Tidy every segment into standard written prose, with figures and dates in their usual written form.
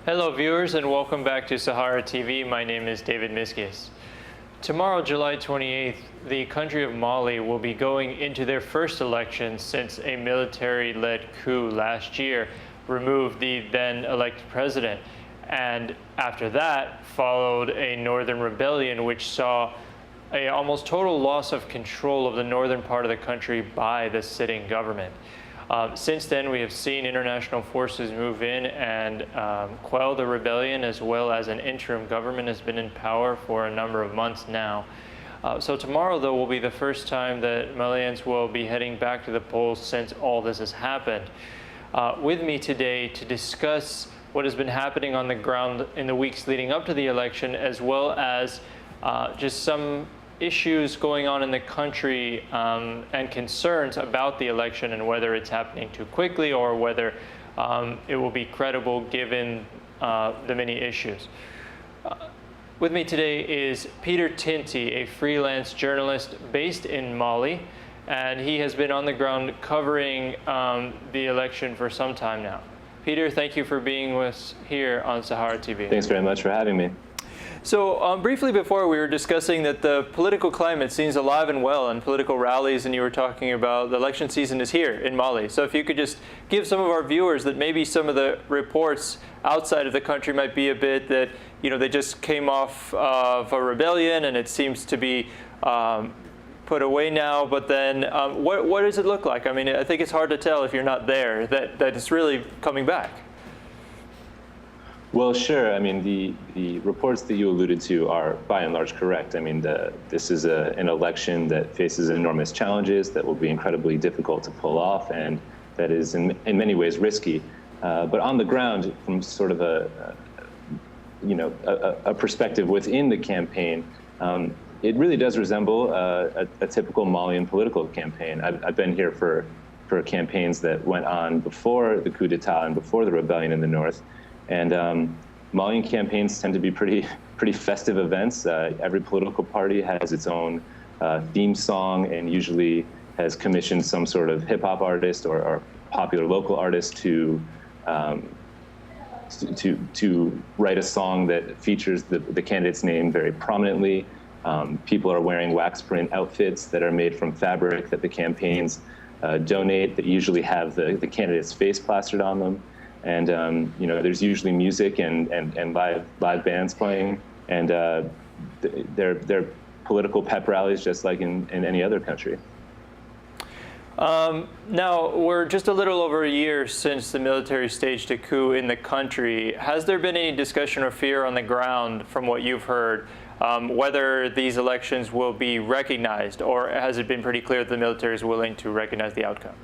Hello viewers and welcome back to Sahara TV. My name is David Miskis. Tomorrow, July 28th, the country of Mali will be going into their first election since a military-led coup last year removed the then elected president. And after that followed a northern rebellion which saw an almost total loss of control of the northern part of the country by the sitting government. Since then, we have seen international forces move in and quell the rebellion, as well as an interim government has been in power for a number of months now. So tomorrow, though, will be the first time that Malians will be heading back to the polls since all this has happened. With me today to discuss what has been happening on the ground in the weeks leading up to the election, as well as just some issues going on in the country and concerns about the election and whether it's happening too quickly or whether it will be credible given the many issues. With me today is Peter Tinti, a freelance journalist based in Mali, and he has been on the ground covering the election for some time now. Peter, thank you for being with us here on Sahara TV. Thanks very much for having me. So briefly before, we were discussing that the political climate seems alive and well and political rallies, and you were talking about the election season is here in Mali. So if you could just give some of our viewers that maybe some of the reports outside of the country might be a bit that, you know, they just came off of a rebellion and it seems to be put away now, but then what does it look like? I mean, I think it's hard to tell if you're not there that it's really coming back. Well, sure. I mean, the reports that you alluded to are by and large correct. I mean, this is an election that faces enormous challenges that will be incredibly difficult to pull off, and that is in many ways risky. But on the ground, from sort of a perspective within the campaign, it really does resemble a typical Malian political campaign. I've been here for campaigns that went on before the coup d'etat and before the rebellion in the north. And Malian campaigns tend to be pretty festive events. Every political party has its own theme song and usually has commissioned some sort of hip-hop artist or popular local artist to write a song that features the candidate's name very prominently. People are wearing wax print outfits that are made from fabric that the campaigns donate, that usually have the candidate's face plastered on them. And there's usually music and live bands playing, and they're political pep rallies just like in any other country. Now, we're just a little over a year since the military staged a coup in the country. Has there been any discussion or fear on the ground from what you've heard whether these elections will be recognized, or has it been pretty clear that the military is willing to recognize the outcome?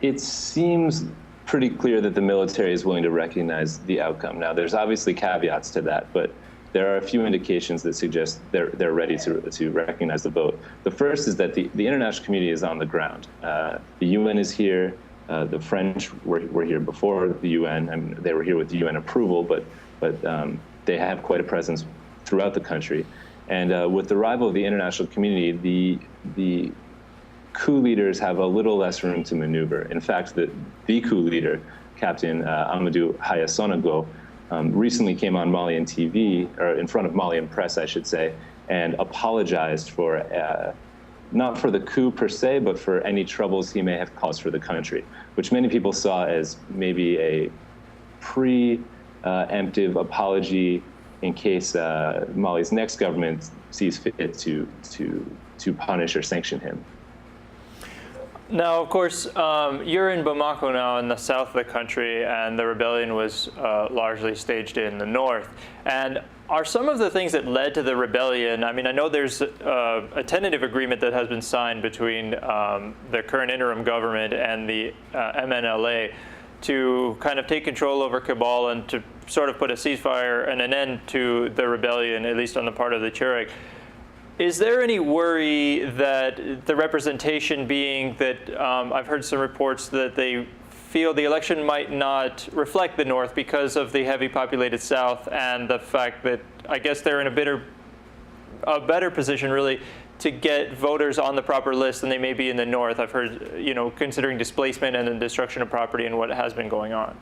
It seems pretty clear that the military is willing to recognize the outcome. Now, there's obviously caveats to that, but there are a few indications that suggest they're ready to recognize the vote. The first is that the international community is on the ground. The UN is here. The French were here before the UN. I mean, they were here with the UN approval, but they have quite a presence throughout the country. And with the arrival of the international community, the coup leaders have a little less room to maneuver. In fact, the coup leader, Captain Amadou Hayasonago, recently came on Malian TV, or in front of Malian press, I should say, and apologized for, not for the coup per se, but for any troubles he may have caused for the country, which many people saw as maybe a preemptive apology in case Mali's next government sees fit to punish or sanction him. Now, of course, you're in Bamako now in the south of the country, and the rebellion was largely staged in the north. And are some of the things that led to the rebellion, I mean, I know there's a tentative agreement that has been signed between the current interim government and the MNLA to kind of take control over Kabul and to sort of put a ceasefire and an end to the rebellion, at least on the part of the Tuareg. Is there any worry that the representation being that I've heard some reports that they feel the election might not reflect the North because of the heavy populated South and the fact that I guess they're in a better position really to get voters on the proper list than they may be in the North? I've heard, considering displacement and the destruction of property and what has been going on.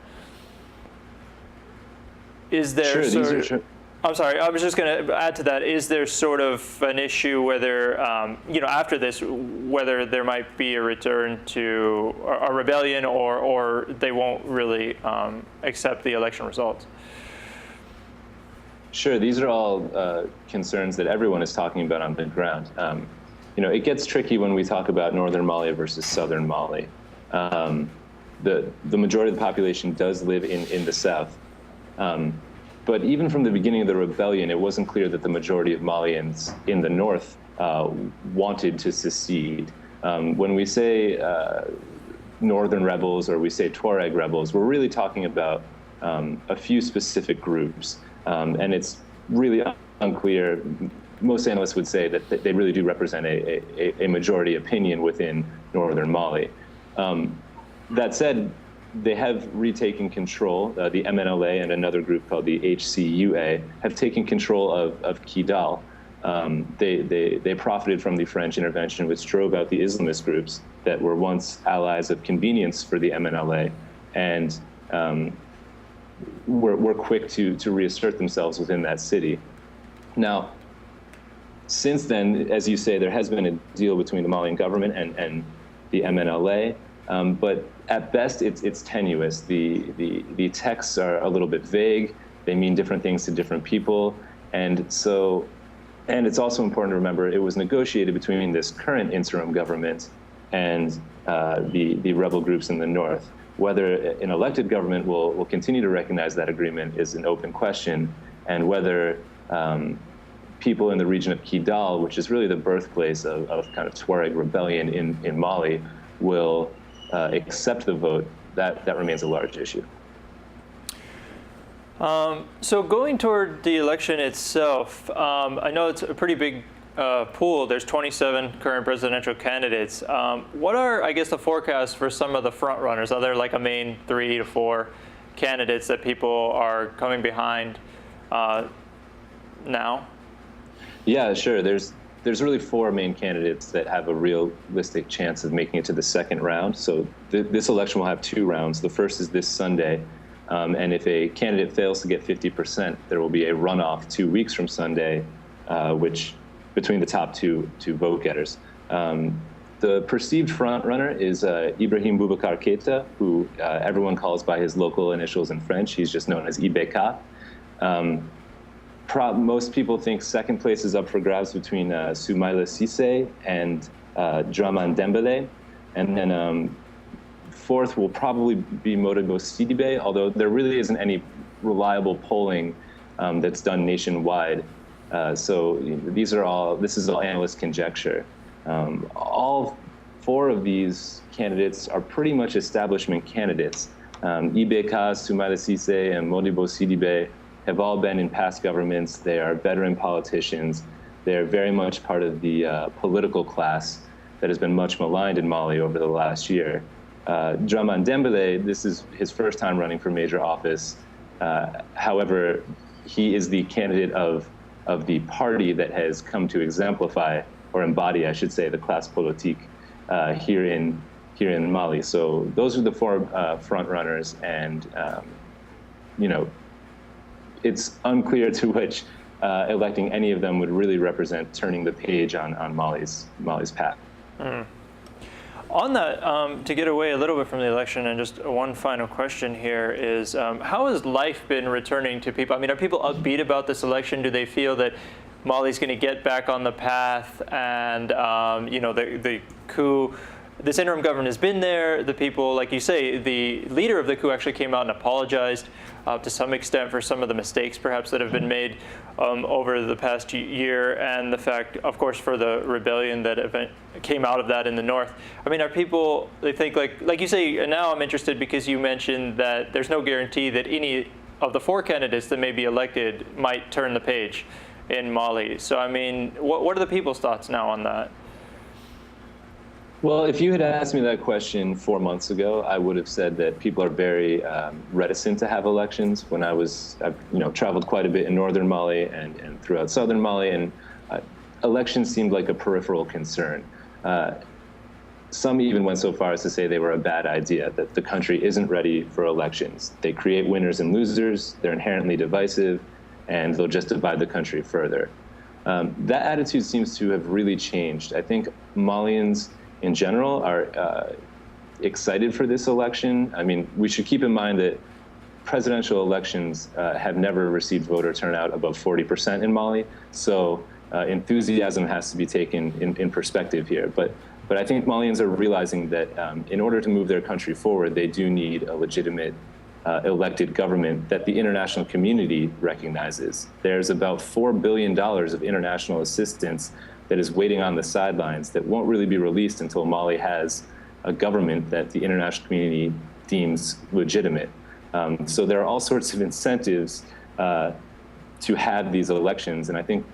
Is there Sure, I'm sorry, I was just going to add to that. Is there sort of an issue whether, after this, whether there might be a return to a rebellion or they won't really accept the election results? Sure, these are all concerns that everyone is talking about on the ground. It gets tricky when we talk about northern Mali versus southern Mali. The majority of the population does live in the south. But even from the beginning of the rebellion, it wasn't clear that the majority of Malians in the north wanted to secede. When we say northern rebels or we say Tuareg rebels, we're really talking about a few specific groups. And it's really unclear. Most analysts would say that they really do represent a majority opinion within northern Mali. That said, they have retaken control. The MNLA and another group called the HCUA have taken control of Kidal. They profited from the French intervention, which drove out the Islamist groups that were once allies of convenience for the MNLA, and were quick to reassert themselves within that city. Now, since then, as you say, there has been a deal between the Malian government and the MNLA. But at best, it's tenuous. The texts are a little bit vague. They mean different things to different people. And it's also important to remember it was negotiated between this current interim government and the rebel groups in the north. Whether an elected government will continue to recognize that agreement is an open question, and whether people in the region of Kidal, which is really the birthplace of kind of Tuareg rebellion in Mali, will accept the vote, that remains a large issue. So going toward the election itself, I know it's a pretty big pool. There's 27 current presidential candidates. What are, I guess, the forecasts for some of the front runners? Are there like a main 3 to 4 candidates that people are coming behind now? Yeah, sure. There's really 4 main candidates that have a realistic chance of making it to the second round. So this election will have 2 rounds. The first is this Sunday. And if a candidate fails to get 50%, there will be a runoff 2 weeks from Sunday, which between the top two vote getters. The perceived front runner is Ibrahim Boubacar Keita, who everyone calls by his local initials in French. He's just known as IBK. Most people think second place is up for grabs between Soumaïla Cissé and Dramane Dembélé. And then fourth will probably be Modibo Sidibé, although there really isn't any reliable polling that's done nationwide. So this is all analyst conjecture. All 4 of these candidates are pretty much establishment candidates. IBK, Soumaïla Cissé, and Modibo Sidibé have all been in past governments. They are veteran politicians. They're very much part of the political class that has been much maligned in Mali over the last year. Dramane Dembélé, this is his first time running for major office. However, he is the candidate of the party that has come to exemplify, or embody, I should say, the class politique here in Mali. So those are the 4 front runners, and it's unclear to which electing any of them would really represent turning the page on Mali's path. Mm. On that, to get away a little bit from the election, and just one final question here is, how has life been returning to people? I mean, are people upbeat about this election? Do they feel that Mali's going to get back on the path, and the coup? This interim government has been there. The people, like you say, the leader of the coup actually came out and apologized to some extent for some of the mistakes perhaps that have been made over the past year, and the fact, of course, for the rebellion that came out of that in the north. I mean, are people, they think, like you say, and now I'm interested because you mentioned that there's no guarantee that any of the 4 candidates that may be elected might turn the page in Mali. So, I mean, what are the people's thoughts now on that? Well, if you had asked me that question 4 months ago, I would have said that people are very reticent to have elections. When I've traveled quite a bit in northern Mali and throughout southern Mali, and elections seemed like a peripheral concern. some even went so far as to say they were a bad idea, that the country isn't ready for elections. They create winners and losers, they're inherently divisive, and they'll just divide the country further. That attitude seems to have really changed. I think Malians in general are excited for this election. I mean, we should keep in mind that presidential elections have never received voter turnout above 40% in Mali, so enthusiasm has to be taken in perspective here. But I think Malians are realizing that in order to move their country forward, they do need a legitimate elected government that the international community recognizes. There's about $4 billion of international assistance that is waiting on the sidelines that won't really be released until Mali has a government that the international community deems legitimate. So there are all sorts of incentives to have these elections. And I think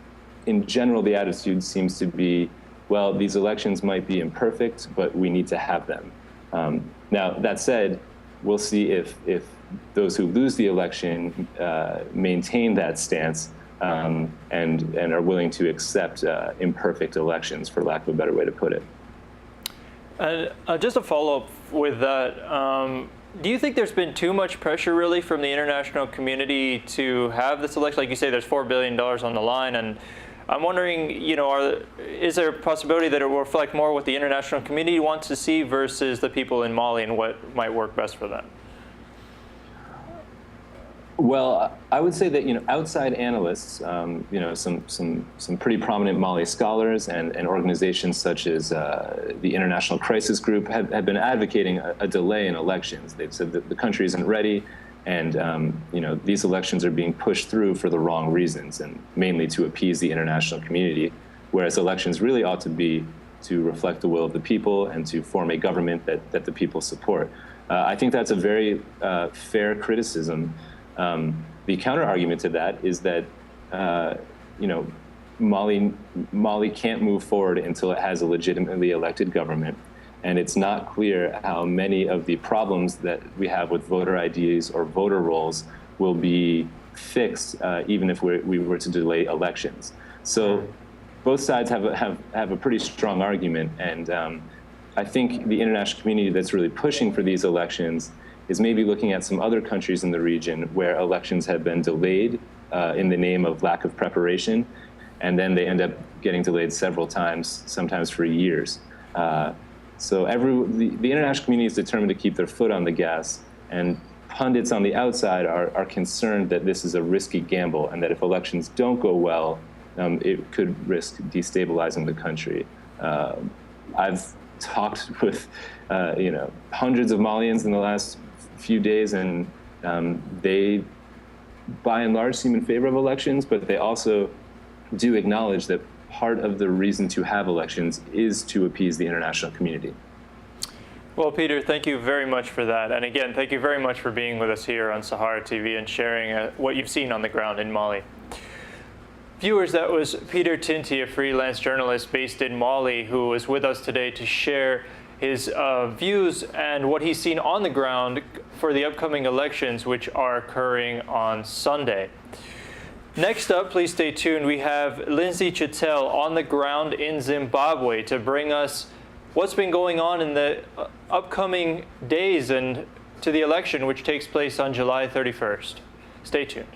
in general, the attitude seems to be, well, these elections might be imperfect, but we need to have them. Now, that said, we'll see if those who lose the election maintain that stance and are willing to accept imperfect elections, for lack of a better way to put it. And just a follow-up with that, do you think there's been too much pressure really from the international community to have this election? Like you say, there's $4 billion on the line, and I'm wondering, is there a possibility that it will reflect more what the international community wants to see versus the people in Mali and what might work best for them? Well, I would say that outside analysts, some pretty prominent Mali scholars and organizations such as the International Crisis Group have been advocating a delay in elections. They've said that the country isn't ready, and these elections are being pushed through for the wrong reasons, and mainly to appease the international community, whereas elections really ought to be to reflect the will of the people and to form a government that the people support. I think that's a very fair criticism. The counter argument to that is that, Mali can't move forward until it has a legitimately elected government. And it's not clear how many of the problems that we have with voter IDs or voter rolls will be fixed, even if we were to delay elections. So both sides have a pretty strong argument. And I think the international community that's really pushing for these elections is maybe looking at some other countries in the region where elections have been delayed in the name of lack of preparation, and then they end up getting delayed several times, sometimes for years. So the international community is determined to keep their foot on the gas, and pundits on the outside are concerned that this is a risky gamble, and that if elections don't go well, it could risk destabilizing the country. I've talked with hundreds of Malians in the last few days, and they by and large seem in favor of elections, but they also do acknowledge that part of the reason to have elections is to appease the international community. Well, Peter, thank you very much for that. And again, thank you very much for being with us here on Sahara TV and sharing what you've seen on the ground in Mali. Viewers, that was Peter Tinti, a freelance journalist based in Mali, who was with us today to share his views and what he's seen on the ground for the upcoming elections, which are occurring on Sunday. Next up, please stay tuned. We have Lindsay Chattel on the ground in Zimbabwe to bring us what's been going on in the upcoming days and to the election, which takes place on July 31st. Stay tuned.